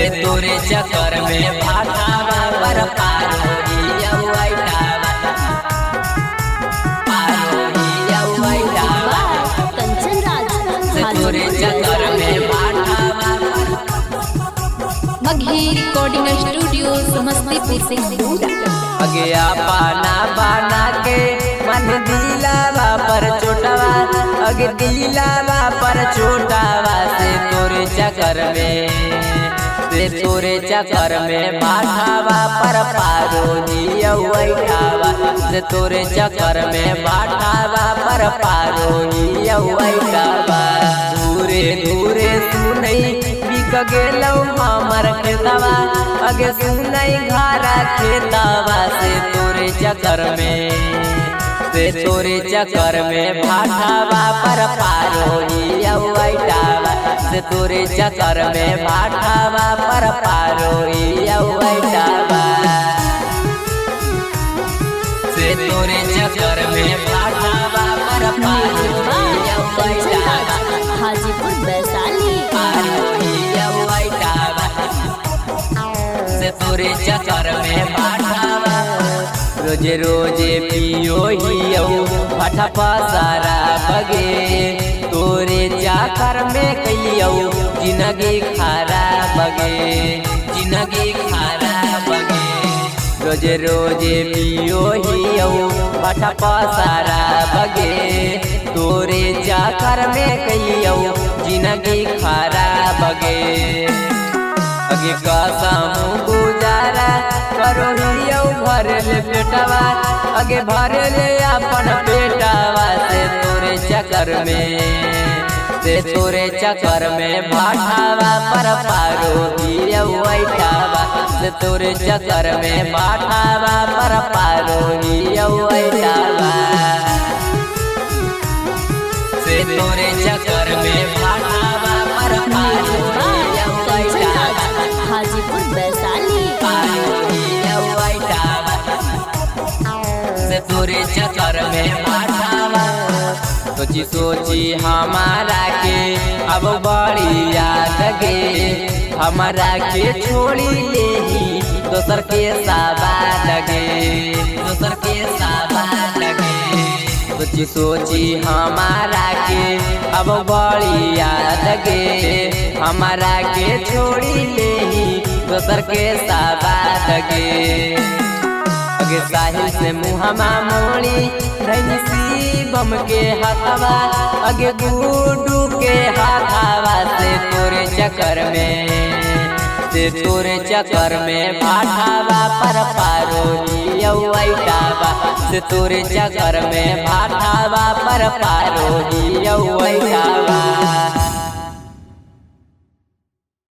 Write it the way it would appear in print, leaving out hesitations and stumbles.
से तोरे चक्कर में भाटावा पर पारोहिया उइटावा पारोहिया उइटावा कंचन राज से तोरे चक्कर में भाटावा मगही रिकॉर्डिंग स्टूडियो समस्तीपुर से अगया पाना बाना के मन दिलावा पर चोटावा अगे दिलावा पर चोटावा से तोरे चक्कर में भाटावा पर पारोहिया उइटावा से तोरे चक्कर में भाटावा पर पारोहिया उइटावा दूरे दूरे सुनई बिक गेलौ हमर खेतवा अगे सुनई घारा खेतवा से तोरे चक्कर में भाटावा पर पारोहिया उइटावा से तोरे चक्कर में भाटावा पर पारोहिया उइटावा से तोरे चक्कर में भाटावा पर पारोहिया उइटावा हाजीपुर वैशाली पारोहिया उइटावा से तोरे चक्कर में भाटावा रोजे रोजे पियो हियो फटा पसारा बगे तोरे चक्कर में कहियो जिंदगी खारा बगे रोजे रोजे पियो हियो फटा पसारा बगे तोरे चक्कर में कहियो जिंदगी खारा बगे अगे कसम गुजारा करो हियो भर ले पेटवा अगे भर ले अपन पेटवा से तोरे चक्कर में भाटावा पर पारोहिया उइटावा से तोरे चक्कर में भाटावा पर पारोहिया उइटावा से तोरे चक्कर में भाटावा पर पारोहिया उइटावा हाजीपुर वैशाली पारोहिया उइटावा से तोरे चक्कर में भाटावा सोची सोची हमारा के अब बड़ी याद गे हमारा के छोड़ी ले ही दोसर के साबाद लगे सोची सोची हमारा के अब बड़ी याद गे हमारा के छोड़ी ले ही दोसर के साबाद गे अगे साहिल से मुहमा मोड़ी धैनी शिवम के हाथवा अगे गुडू के हाथवा से तोरे चक्कर में भाटावा पर पारोहिया उइटावा से तोरे चक्कर में भाटावा पर पारोहिया